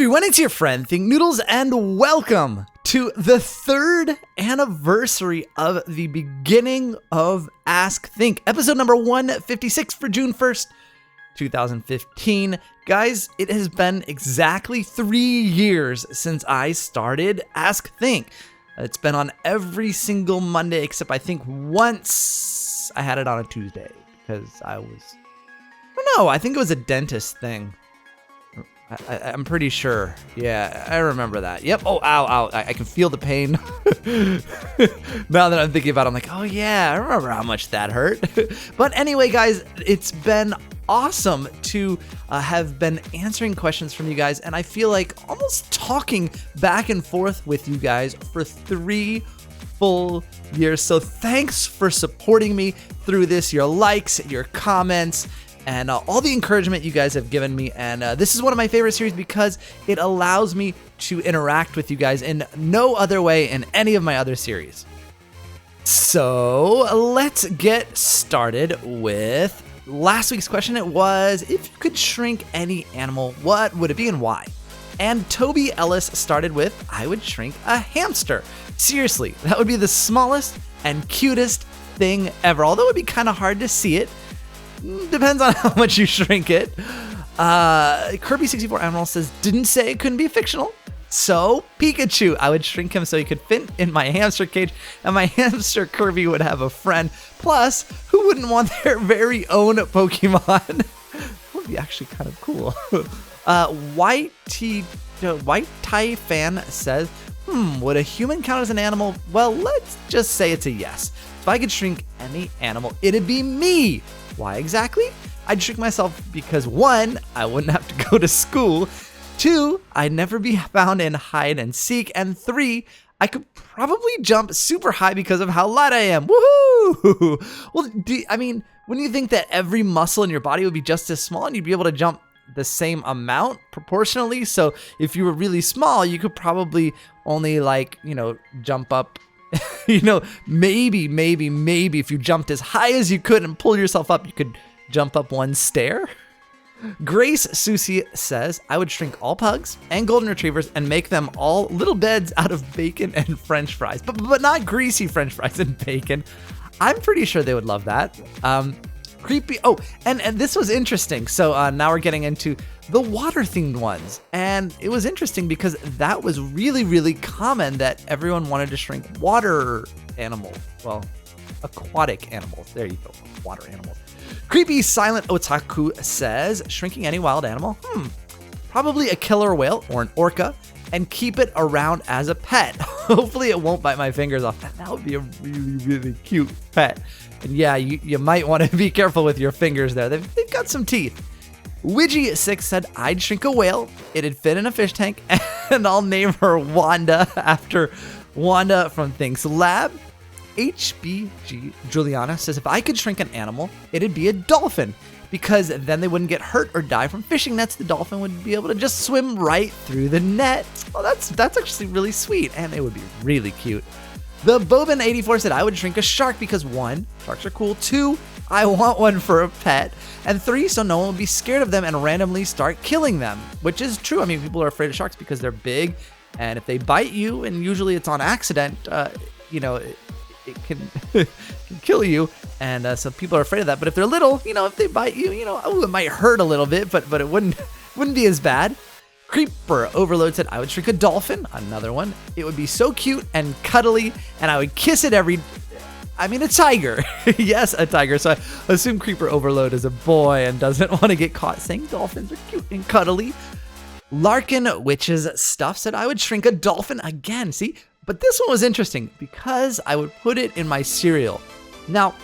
everyone, it's your friend Think Noodles, and welcome to the third anniversary of the beginning of Ask Think, episode number 156 for June 1st, 2015. Guys, it has been exactly 3 years since I started Ask Think. It's been on every single Monday, except I think once I had it on a Tuesday because I don't know, I think it was a dentist thing. I'm pretty sure. Yeah, I remember that. Yep. Oh, ow. I can feel the pain. Now that I'm thinking about it, I'm like, oh yeah, I remember how much that hurt. But anyway, guys, it's been awesome to have been answering questions from you guys, and I feel like almost talking back and forth with you guys for 3 full years. So thanks for supporting me through this, your likes, your comments, and all the encouragement you guys have given me. And this is one of my favorite series because it allows me to interact with you guys in no other way in any of my other series. So let's get started with last week's question. It was, if you could shrink any animal, what would it be and why? And Toby Ellis started with, I would shrink a hamster. Seriously, that would be the smallest and cutest thing ever. Although it would be kind of hard to see it. Depends on how much you shrink it. Kirby64 Emerald says, didn't say it couldn't be fictional. So Pikachu, I would shrink him so he could fit in my hamster cage, and my hamster Kirby would have a friend. Plus, who wouldn't want their very own Pokemon? That would be actually kind of cool. White Tie Fan says, would a human count as an animal? Well, let's just say it's a yes. If I could shrink any animal, it'd be me. Why exactly? I'd shrink myself because 1, I wouldn't have to go to school. 2, I'd never be found in hide and seek. And 3, I could probably jump super high because of how light I am. Woohoo! Well, when you think that every muscle in your body would be just as small and you'd be able to jump the same amount proportionally. So if you were really small, you could probably only jump up. Maybe if you jumped as high as you could and pulled yourself up, you could jump up 1 stair. Grace Susie says, I would shrink all pugs and golden retrievers and make them all little beds out of bacon and french fries, but not greasy french fries and bacon. I'm pretty sure they would love that. Creepy. Oh, and this was interesting. So now we're getting into the water themed ones. And it was interesting because that was really, really common that everyone wanted to shrink water animals. Well, aquatic animals. There you go. Water animals. Creepy Silent Otaku says, shrinking any wild animal? Probably a killer whale or an orca, and keep it around as a pet. Hopefully it won't bite my fingers off. That would be a really, really cute pet. And yeah, you might want to be careful with your fingers there. They've got some teeth. Widgie6 said, I'd shrink a whale. It'd fit in a fish tank, and I'll name her Wanda after Wanda from Things Lab. HBG Juliana says, if I could shrink an animal, it'd be a dolphin, because then they wouldn't get hurt or die from fishing nets. The dolphin would be able to just swim right through the net. Well, that's actually really sweet, and it would be really cute. The Bobin84 said, I would shrink a shark because 1, sharks are cool. 2, I want one for a pet. And 3, so no one would be scared of them and randomly start killing them, which is true. I mean, people are afraid of sharks because they're big, and if they bite you, and usually it's on accident, it can kill you. And so people are afraid of that. But if they're little, if they bite you, it might hurt a little bit, but it wouldn't be as bad. Creeper Overload said, I would shrink a dolphin, another one. It would be so cute and cuddly, and I would kiss it a tiger. Yes, a tiger. So I assume Creeper Overload is a boy and doesn't want to get caught saying dolphins are cute and cuddly. Larkin Witch's Stuff said, I would shrink a dolphin again. See, but this one was interesting because I would put it in my cereal. Now,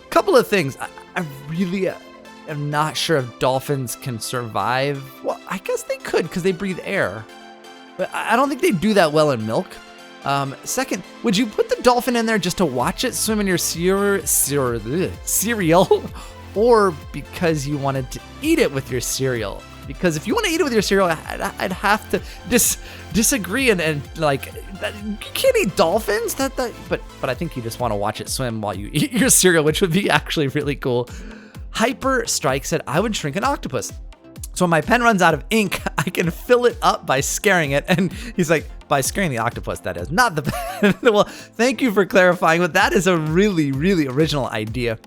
a couple of things. I really am not sure if dolphins can survive. Well, I guess they could because they breathe air, but I don't think they do that well in milk. Second, would you put the dolphin in there just to watch it swim in your cereal, or because you wanted to eat it with your cereal? Because if you want to eat it with your cereal, I'd have to disagree and you can't eat dolphins. But I think you just want to watch it swim while you eat your cereal, which would be actually really cool. Hyper Strike said, I would shrink an octopus. So when my pen runs out of ink, I can fill it up by scaring it. And he's like, by scaring the octopus, that is not the well, thank you for clarifying, but that is a really, really original idea.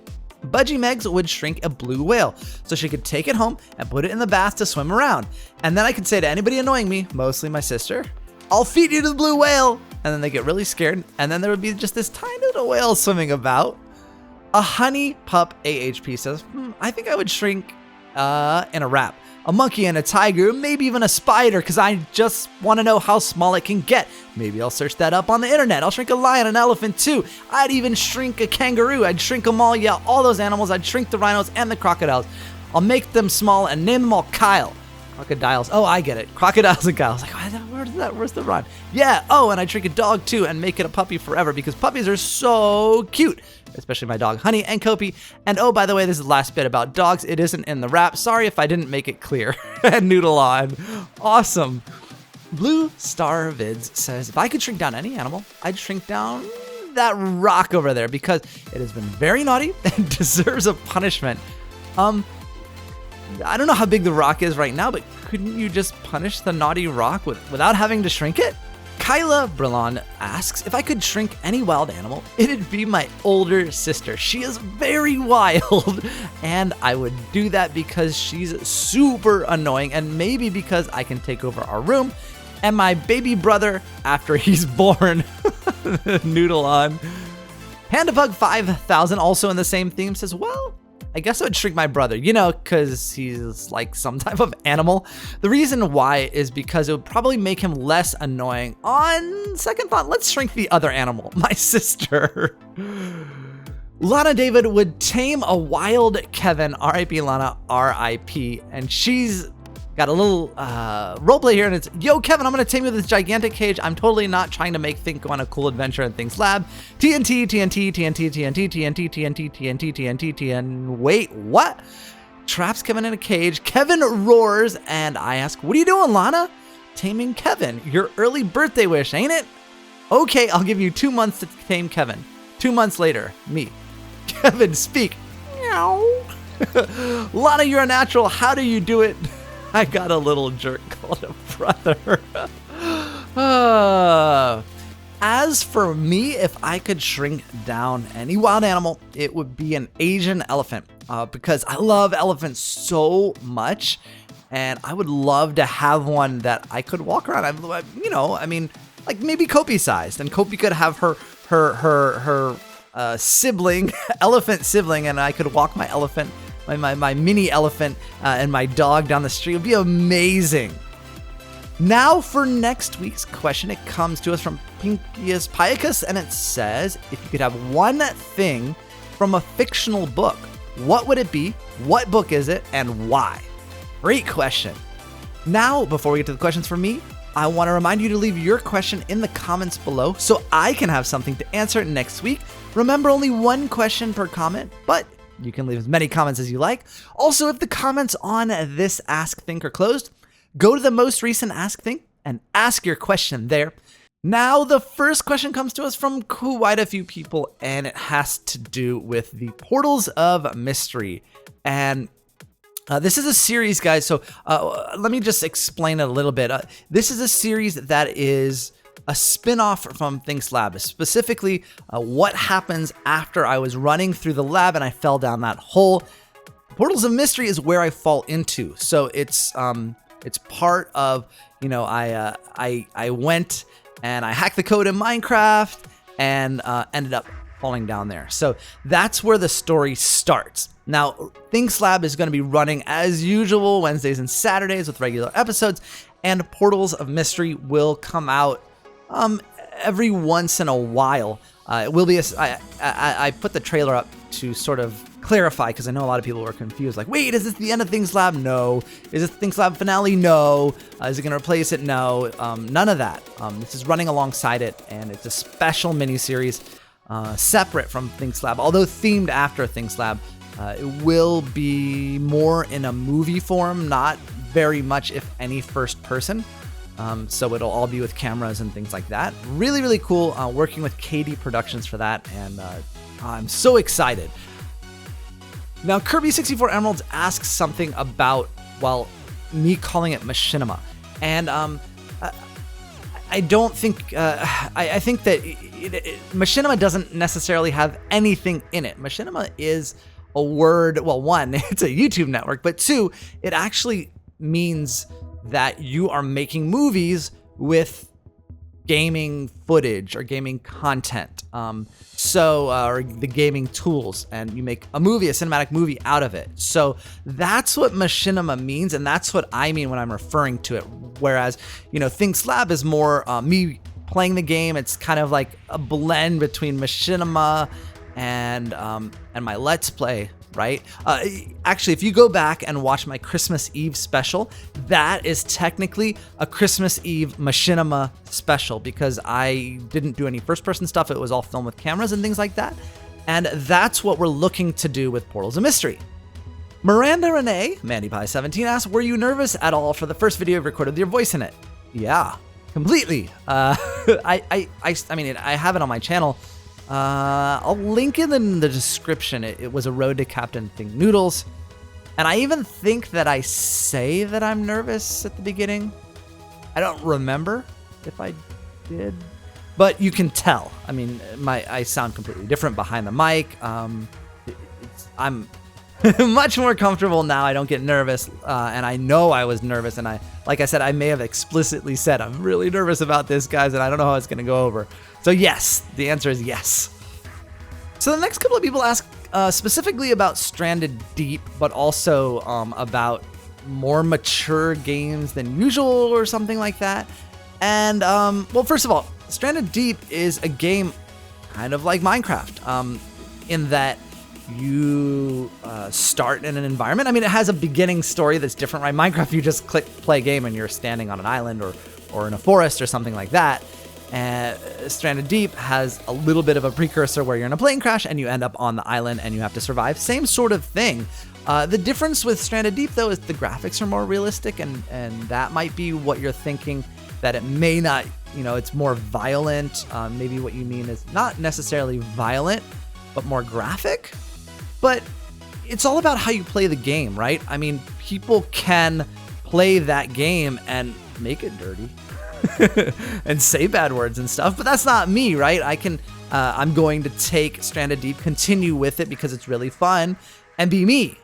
Budgie Megs would shrink a blue whale so she could take it home and put it in the bath to swim around. And then I could say to anybody annoying me, mostly my sister, I'll feed you to the blue whale. And then they get really scared. And then there would be just this tiny little whale swimming about. A honey pup AHP says, I think I would shrink in a rat, a monkey and a tiger, maybe even a spider, because I just want to know how small it can get. Maybe I'll search that up on the internet. I'll shrink a lion, an elephant too. I'd even shrink a kangaroo. I'd shrink them all, yeah, all those animals. I'd shrink the rhinos and the crocodiles. I'll make them small and name them all Kyle. Crocodiles. Oh, I get it. Crocodiles and Kyles. Like, where's the rhyme? Yeah. Oh, and I'd shrink a dog too and make it a puppy forever because puppies are so cute. Especially my dog Honey and Kopi. And oh, by the way, this is the last bit about dogs. It isn't in the wrap. Sorry if I didn't make it clear. And Noodle on. Awesome. Blue Star Vids says, if I could shrink down any animal, I'd shrink down that rock over there because it has been very naughty and deserves a punishment. I don't know how big the rock is right now, but couldn't you just punish the naughty rock without having to shrink it? Kyla Brillon asks, if I could shrink any wild animal, it'd be my older sister. She is very wild, and I would do that because she's super annoying, and maybe because I can take over our room, and my baby brother after he's born. Noodle on. Pandapug 5000, also in the same theme, says, well, I guess I would shrink my brother, because he's like some type of animal. The reason why is because it would probably make him less annoying. On second thought, let's shrink the other animal, my sister. Lana David would tame a wild Kevin, R.I.P. Lana, R.I.P. And she's got a little roleplay here, and it's, yo, Kevin, I'm going to tame you this gigantic cage. I'm totally not trying to make Think go on a cool adventure in Think's lab. TNT, TNT, TNT, TNT, TNT, TNT, TNT, TNT, TNT. Wait, what? Traps Kevin in a cage. Kevin roars, and I ask, what are you doing, Lana? Taming Kevin. Your early birthday wish, ain't it? Okay, I'll give you 2 months to tame Kevin. 2 months later, me. Kevin, speak. Meow. Lana, you're a natural. How do you do it? I got a little jerk called a brother. As for me, if I could shrink down any wild animal, it would be an Asian elephant because I love elephants so much. And I would love to have one that I could walk around. Like maybe Kopi sized, and Kopi could have her sibling, elephant sibling, and I could walk my elephant, my mini elephant, and my dog down the street. It would be amazing. Now for next week's question, it comes to us from Pinkius Piacus, and it says, if you could have one thing from a fictional book, what would it be? What book is it, and why? Great question. Now, before we get to the questions for me, I want to remind you to leave your question in the comments below so I can have something to answer next week. Remember, only one question per comment, but you can leave as many comments as you like. Also, if the comments on this Ask Think are closed, go to the most recent Ask Think and ask your question there. Now, the first question comes to us from quite a few people, and it has to do with the Portals of Mystery. And this is a series, guys, so let me just explain it a little bit. This is a series that is a spin-off from Think's lab, specifically what happens after I was running through the lab and I fell down that hole. Portals of Mystery is where I fall into, so it's part of, I went and I hacked the code in Minecraft and ended up falling down there. So that's where the story starts. Now, Think's Lab is going to be running as usual Wednesdays and Saturdays with regular episodes, and Portals of Mystery will come out every once in a while. It will be I put the trailer up to sort of clarify, because I know a lot of people were confused, like, wait, is this the end of Think's Lab? No. Is this Think's Lab finale? No. Is it going to replace it? No. None of that. This is running alongside it, and it's a special miniseries separate from Think's Lab, although themed after Think's Lab. It will be more in a movie form, not very much, if any, first person. So it'll all be with cameras and things like that. Really, really cool. Working with KD Productions for that, and I'm so excited. Now, Kirby64 Emeralds asks something about, well, me calling it machinima. And I don't think, I think that machinima doesn't necessarily have anything in it. Machinima is a word, well, one, it's a YouTube network, but two, it actually means that you are making movies with gaming footage or gaming content. Or the gaming tools, and you make a movie, a cinematic movie out of it. So that's what machinima means, and that's what I mean when I'm referring to it. Whereas, Thinks Lab is more me playing the game. It's kind of like a blend between machinima and my Let's Play, right? Actually, if you go back and watch my Christmas Eve special, that is technically a Christmas Eve machinima special because I didn't do any first-person stuff. It was all filmed with cameras and things like that. And that's what we're looking to do with Portals of Mystery. Miranda Renee, MandyPie17 asks, were you nervous at all for the first video you recorded with your voice in it? Yeah, completely. I have it on my channel. I'll link it in the description. It was a Road to Captain thing, Noodles. And I even think that I say that I'm nervous at the beginning. I don't remember if I did, but you can tell. I mean, I sound completely different behind the mic. I'm much more comfortable now. I don't get nervous, and I know I was nervous. And like I said, I may have explicitly said I'm really nervous about this, guys, and I don't know how it's going to go over. So yes, the answer is yes. So the next couple of people ask specifically about Stranded Deep, but also about more mature games than usual or something like that. And well, first of all, Stranded Deep is a game kind of like Minecraft in that you start in an environment. I mean, it has a beginning story that's different, right? Minecraft, you just click play game and you're standing on an island or in a forest or something like that. And Stranded Deep has a little bit of a precursor where you're in a plane crash and you end up on the island and you have to survive. Same sort of thing. The difference with Stranded Deep, though, is the graphics are more realistic, and that might be what you're thinking, that it may not, it's more violent. Maybe what you mean is not necessarily violent, but more graphic. But it's all about how you play the game, right? I mean, people can play that game and make it dirty. and say bad words and stuff, but that's not me, right? I'm going to take Stranded Deep, continue with it because it's really fun, and be me.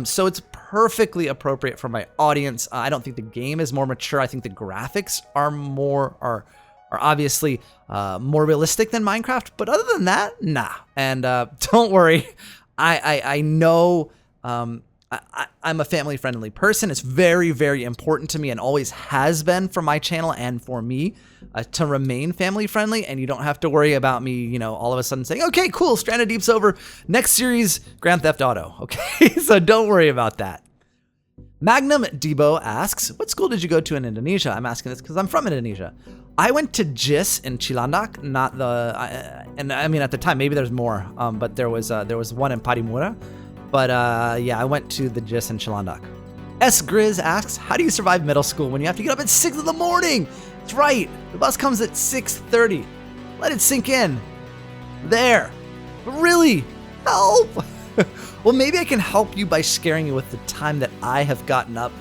So it's perfectly appropriate for my audience. I don't think the game is more mature. I think the graphics are obviously more realistic than Minecraft, but other than that, nah. And don't worry, I know. I'm a family-friendly person. It's very, very important to me and always has been for my channel and for me to remain family-friendly, and you don't have to worry about me, all of a sudden saying, okay, cool, Stranded Deep's over. Next series, Grand Theft Auto, okay? So don't worry about that. Magnum Debo asks, what school did you go to in Indonesia? I'm asking this because I'm from Indonesia. I went to JIS in Cilandak, not and I mean, at the time, maybe there's more, but there was one in Patimura. But yeah, I went to the JIS in Cilandak. S. Grizz asks, how do you survive middle school when you have to get up at 6 in the morning? That's right, the bus comes at 6:30. Let it sink in. There. Really? Help! Well, maybe I can help you by scaring you with the time that I have gotten up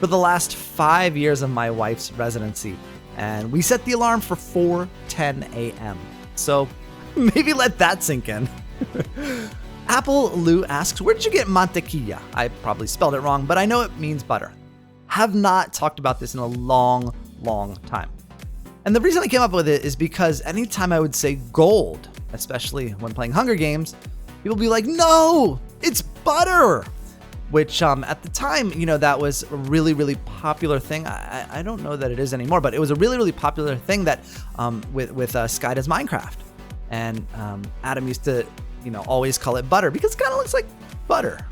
for the last 5 years of my wife's residency. And we set the alarm for 4:10 a.m. So maybe let that sink in. Apple Lou asks, where did you get mantequilla? I probably spelled it wrong, but I know it means butter. Have not talked about this in a long, long time. And the reason I came up with it is because anytime I would say gold, especially when playing Hunger Games, people would be like, no, it's butter. Which at the time, that was a really, really popular thing. I don't know that it is anymore, but it was a really, really popular thing that with Sky Does Minecraft. And Adam used to always call it butter because it kind of looks like butter.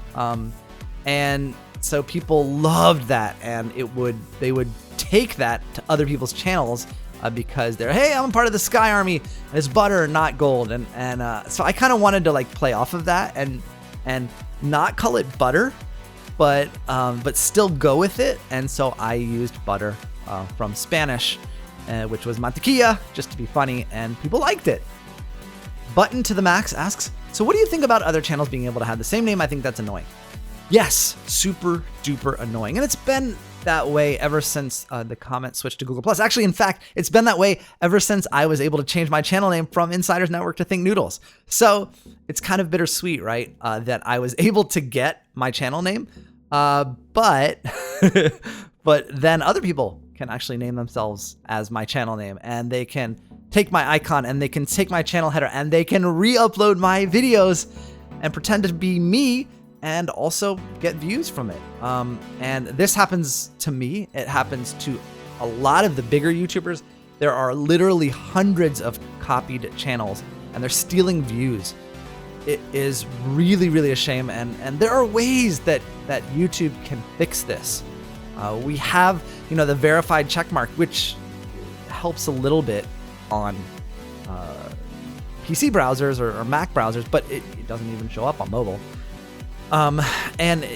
And so people loved that, and they would take that to other people's channels because they're, hey, I'm a part of the Sky Army, and it's butter, not gold. And so I kind of wanted to play off of that and not call it butter, but still go with it. And so I used butter from Spanish, which was mantequilla, just to be funny, and people liked it. Button to the Max asks, so what do you think about other channels being able to have the same name? I think that's annoying. Yes, super duper annoying. And it's been that way ever since the comment switched to Google+. Actually, in fact, it's been that way ever since I was able to change my channel name from Insiders Network to Think Noodles. So it's kind of bittersweet, right? That I was able to get my channel name, but but then other people can actually name themselves as my channel name, and they can take my icon and they can take my channel header and they can re-upload my videos and pretend to be me and also get views from it. And this happens to me. It happens to a lot of the bigger YouTubers. There are literally hundreds of copied channels and they're stealing views. It is really, really a shame. And there are ways that YouTube can fix this. We have, the verified checkmark, which helps a little bit on PC browsers or Mac browsers, but it doesn't even show up on mobile. And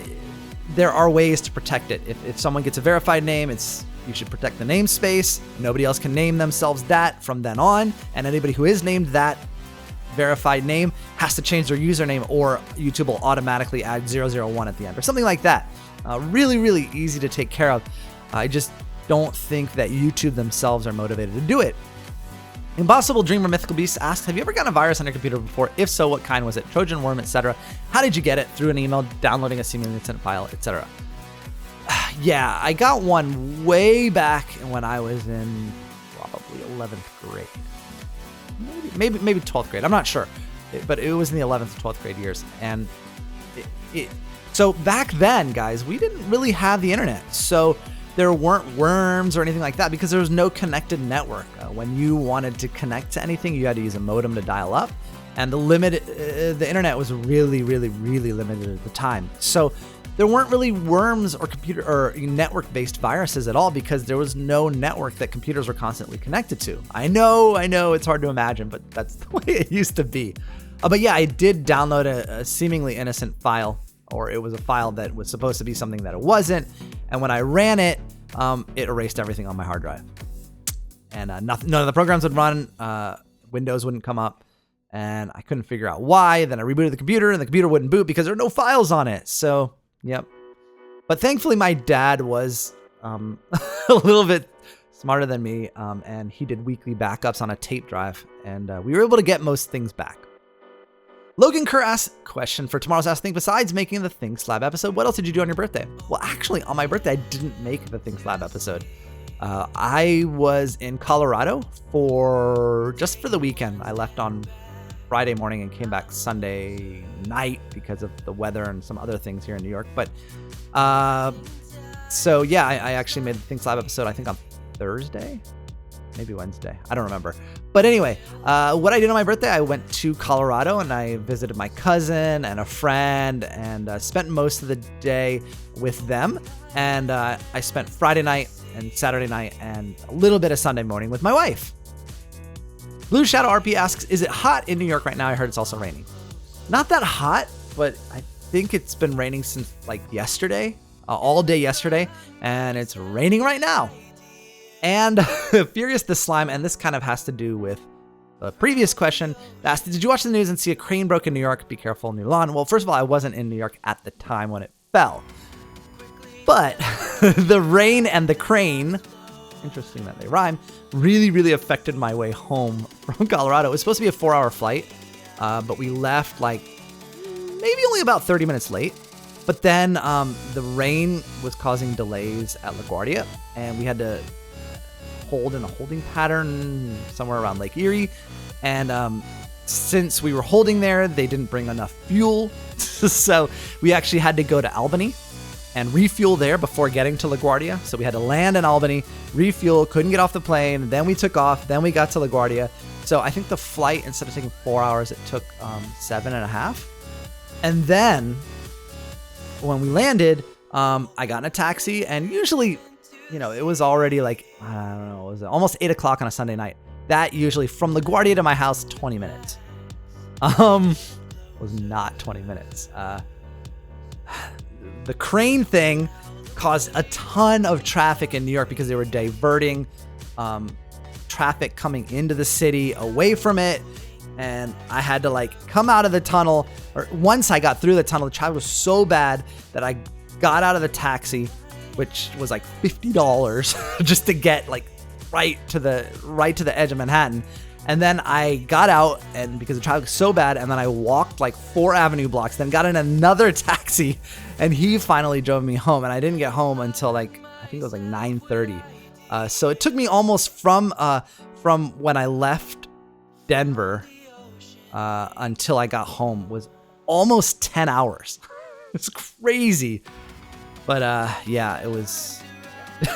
there are ways to protect it. If someone gets a verified name, you should protect the namespace. Nobody else can name themselves that from then on. And anybody who is named that verified name has to change their username, or YouTube will automatically add 001 at the end or something like that. Really, really easy to take care of. I just don't think that YouTube themselves are motivated to do it. Impossible Dreamer Mythical Beast asks, have you ever gotten a virus on your computer before? If so, what kind was it? Trojan, worm, etc. How did you get it? Through an email, downloading a seemingly innocent file, etc. Yeah, I got one way back when I was in probably 11th grade. Maybe 12th grade. I'm not sure. But it was in the 11th to 12th grade years. And so back then, guys, we didn't really have the internet. So there weren't worms or anything like that because there was no connected network. When you wanted to connect to anything, you had to use a modem to dial up. And the internet was really, really, really limited at the time. So there weren't really worms or computer or network-based viruses at all because there was no network that computers were constantly connected to. I know, it's hard to imagine, but that's the way it used to be. But yeah, I did download a seemingly innocent file, or it was a file that was supposed to be something that it wasn't. And when I ran it, it erased everything on my hard drive. And none of the programs would run, Windows wouldn't come up, and I couldn't figure out why. Then I rebooted the computer, and the computer wouldn't boot because there are no files on it. So, yep. But thankfully, my dad was a little bit smarter than me, and he did weekly backups on a tape drive, and we were able to get most things back. Logan Kerr asks, question for tomorrow's Ask Think, besides making the Think Slab episode, what else did you do on your birthday? Well, actually, on my birthday, I didn't make the Think Slab episode. I was in Colorado just for the weekend. I left on Friday morning and came back Sunday night because of the weather and some other things here in New York. But so yeah, I actually made the Think Slab episode, I think on Thursday, maybe Wednesday. I don't remember. But anyway, what I did on my birthday, I went to Colorado and I visited my cousin and a friend and spent most of the day with them. And I spent Friday night and Saturday night and a little bit of Sunday morning with my wife. Blue Shadow RP asks, is it hot in New York right now? I heard it's also raining. Not that hot, but I think it's been raining since like yesterday, all day yesterday, and it's raining right now. And Furious the Slime, and this kind of has to do with the previous question, asked, did you watch the news and see a crane broke in New York? Be careful, New lawn. Well, first of all, I wasn't in New York at the time when it fell. But the rain and the crane, interesting that they rhyme, really, really affected my way home from Colorado. It was supposed to be a 4-hour flight, but we left like maybe only about 30 minutes late. But then the rain was causing delays at LaGuardia, and we had to hold in a holding pattern somewhere around Lake Erie. And since we were holding there, they didn't bring enough fuel. So we actually had to go to Albany and refuel there before getting to LaGuardia. So we had to land in Albany, refuel, couldn't get off the plane. Then we took off, then we got to LaGuardia. So I think the flight, instead of taking 4 hours, it took 7.5. And then when we landed, I got in a taxi, and usually, it was already like, I don't know, it was almost 8 o'clock on a Sunday night. That usually from LaGuardia to my house, 20 minutes. Was not 20 minutes. The crane thing caused a ton of traffic in New York because they were diverting traffic coming into the city away from it. And I had to come out of the tunnel, or once I got through the tunnel, the traffic was so bad that I got out of the taxi which was like $50 just to get like right to the edge of Manhattan. And then I got out, and because the traffic was so bad, and then I walked like 4 avenue blocks, then got in another taxi, and he finally drove me home. And I didn't get home until like, I think it was like 9:30. So it took me almost from when I left Denver until I got home was almost 10 hours. It's crazy. But yeah, it was.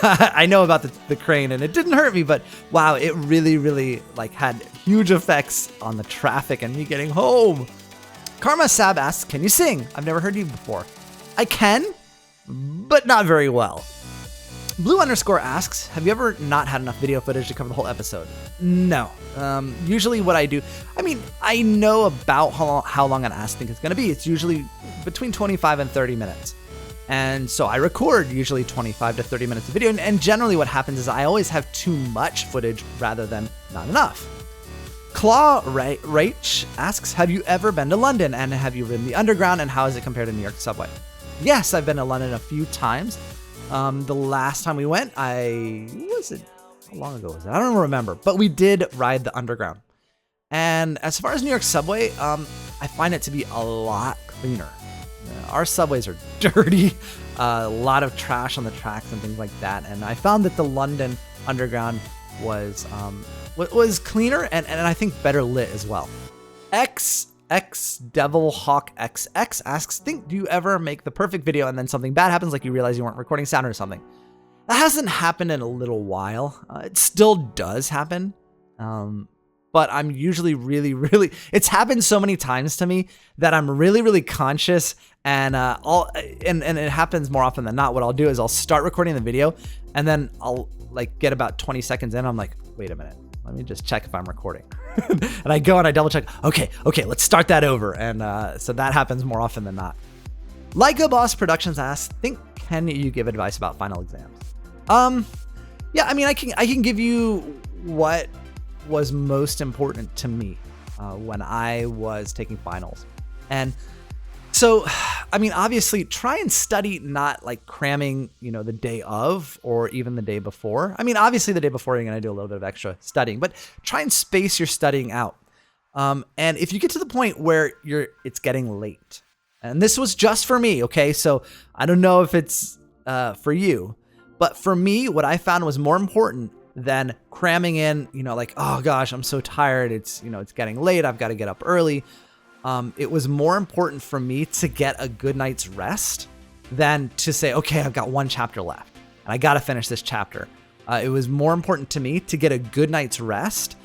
I know about the crane, and it didn't hurt me, but wow, it really like had huge effects on the traffic and me getting home. Karma Sab asks, can you sing? I've never heard you before. I can, but not very well. Blue _ asks, have you ever not had enough video footage to cover the whole episode? No. Usually what I do, I mean, I know about how long an ask think it's going to be. It's usually between 25 and 30 minutes. And so I record usually 25 to 30 minutes of video. And generally what happens is I always have too much footage rather than not enough. Claw Rach asks, have you ever been to London, and have you ridden the underground, and how is it compared to New York subway? Yes, I've been to London a few times. The last time we went, how long ago was it? I don't remember, but we did ride the underground. And as far as New York subway, I find it to be a lot cleaner. Our subways are dirty, a lot of trash on the tracks and things like that. And I found that the London underground was cleaner and I think better lit as well. X Devil Hawk XX asks, do you ever make the perfect video and then something bad happens, like you realize you weren't recording sound or something? That hasn't happened in a little while. It still does happen. But I'm usually really, it's happened so many times to me that I'm really conscious, and it happens more often than not. What I'll do is I'll start recording the video, and then I'll like get about 20 seconds in. I'm like, wait a minute, let me just check if I'm recording. And I go and I double check. Okay, let's start that over. And so that happens more often than not. Leica Boss Productions asks, can you give advice about final exams? Yeah, I mean, I can give you what was most important to me when I was taking finals. And so, I mean, obviously try and study, not like cramming, the day of or even the day before. I mean, obviously the day before you're going to do a little bit of extra studying, but try and space your studying out. And if you get to the point where it's getting late, and this was just for me, okay? So I don't know if it's for you, but for me, what I found was more important than cramming in, like, oh gosh, I'm so tired. It's getting late. I've got to get up early. It was more important for me to get a good night's rest than to say, okay, I've got one chapter left and I got to finish this chapter. It was more important to me to get a good night's rest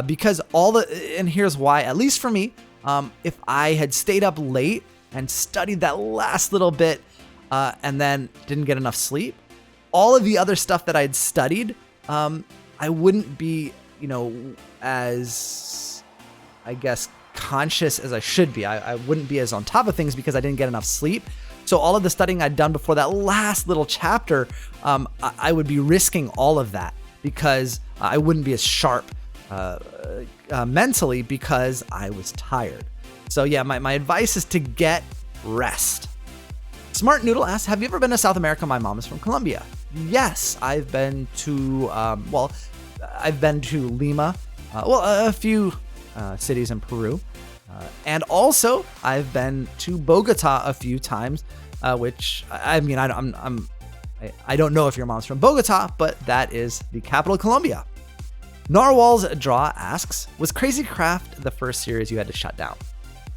because and here's why, at least for me, if I had stayed up late and studied that last little bit and then didn't get enough sleep, all of the other stuff that I'd studied, I wouldn't be, as, I guess, conscious as I should be. I wouldn't be as on top of things because I didn't get enough sleep. So all of the studying I'd done before that last little chapter, I would be risking all of that because I wouldn't be as sharp mentally because I was tired. So yeah, my advice is to get rest. Smart Noodle asks, have you ever been to South America? My mom is from Colombia. Yes, I've been to, I've been to Lima, a few cities in Peru. And also I've been to Bogota a few times, which I mean, I don't know if your mom's from Bogota, but that is the capital of Colombia. Narwhal's Draw asks, was Crazy Craft the first series you had to shut down?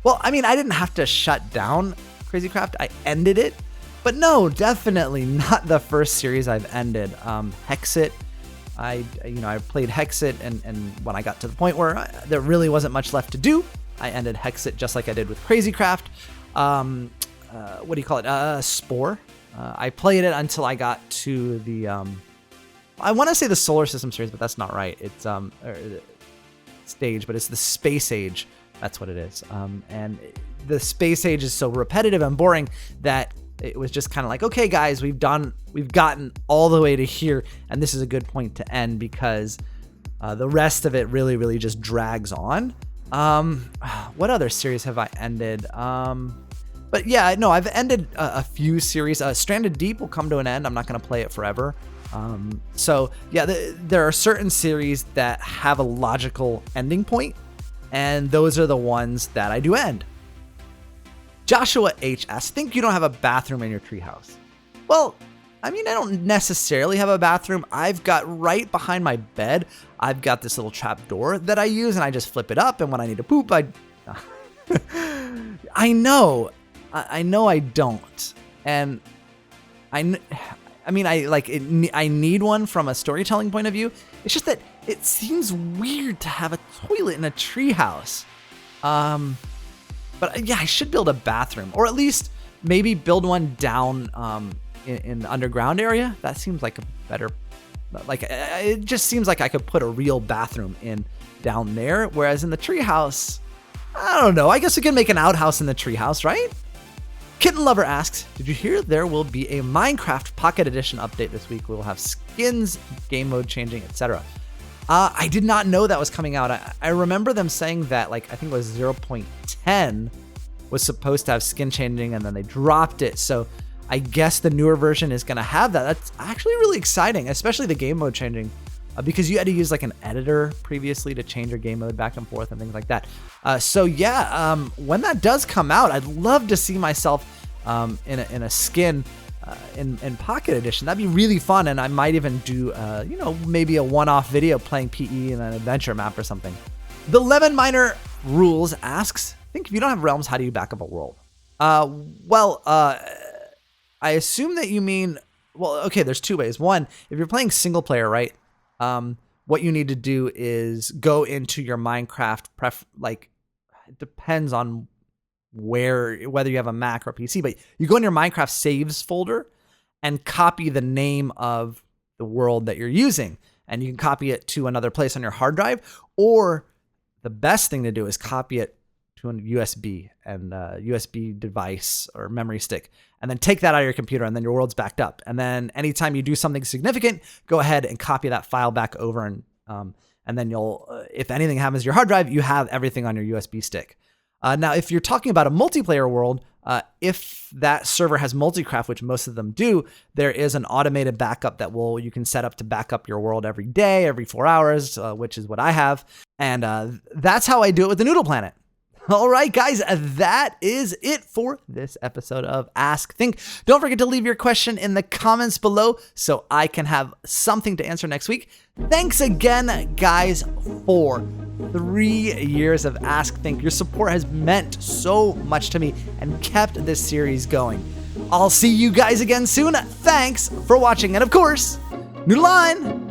Well, I mean, I didn't have to shut down Crazy Craft. I ended it, but no, definitely not the first series I've ended. Hexit, I played Hexit, and when I got to the point where there really wasn't much left to do, I ended Hexit just like I did with Crazy Craft. What do you call it? Spore. I played it until I got to the, I want to say the Solar System series, but that's not right. It's stage, but it's the Space Age. That's what it is. And the Space Age is so repetitive and boring that it was just kind of like, okay, guys, we've gotten all the way to here, and this is a good point to end because the rest of it really just drags on. What other series have I ended? But yeah, no, I've ended a few series. Stranded Deep will come to an end. I'm not going to play it forever. So yeah, there are certain series that have a logical ending point, and those are the ones that I do end. Joshua H asks, think you don't have a bathroom in your treehouse? Well, I mean, I don't necessarily have a bathroom. I've got right behind my bed, I've got this little trap door that I use, and I just flip it up, and when I need to poop, I know I don't. And I mean, I need one from a storytelling point of view. It's just that it seems weird to have a toilet in a treehouse. But yeah, I should build a bathroom, or at least maybe build one down in the underground area. That seems like a better, it just seems like I could put a real bathroom in down there. Whereas in the treehouse, I don't know. I guess we can make an outhouse in the treehouse, right? Kitten Lover asks, did you hear there will be a Minecraft Pocket Edition update this week? We will have skins, game mode changing, etc. I did not know that was coming out. I remember them saying that, I think it was 0.10 was supposed to have skin changing, and then they dropped it. So I guess the newer version is going to have that. That's actually really exciting, especially the game mode changing, because you had to use an editor previously to change your game mode back and forth and things like that. So yeah, when that does come out, I'd love to see myself in a skin in Pocket Edition. That'd be really fun, and I might even do maybe a one-off video playing PE in an adventure map or something. The Lemon Miner Rules asks, I think if you don't have realms, how do you back up a world? I assume that you mean, okay, there's two ways. One, if you're playing single player, right? What you need to do is go into your Minecraft it depends on whether you have a Mac or PC, but you go in your Minecraft saves folder and copy the name of the world that you're using, and you can copy it to another place on your hard drive, or the best thing to do is copy it to a USB and USB device or memory stick, and then take that out of your computer, and then your world's backed up. And then anytime you do something significant, go ahead and copy that file back over, and then you'll, if anything happens to your hard drive, you have everything on your USB stick. Now, if you're talking about a multiplayer world, if that server has multicraft, which most of them do, there is an automated backup that you can set up to back up your world every day, every 4 hours, which is what I have. And that's how I do it with the Noodle Planet. All right, guys, that is it for this episode of Ask Think. Don't forget to leave your question in the comments below so I can have something to answer next week. Thanks again, guys, for 3 years of Ask Think. Your support has meant so much to me and kept this series going. I'll see you guys again soon. Thanks for watching. And of course, Noodle on!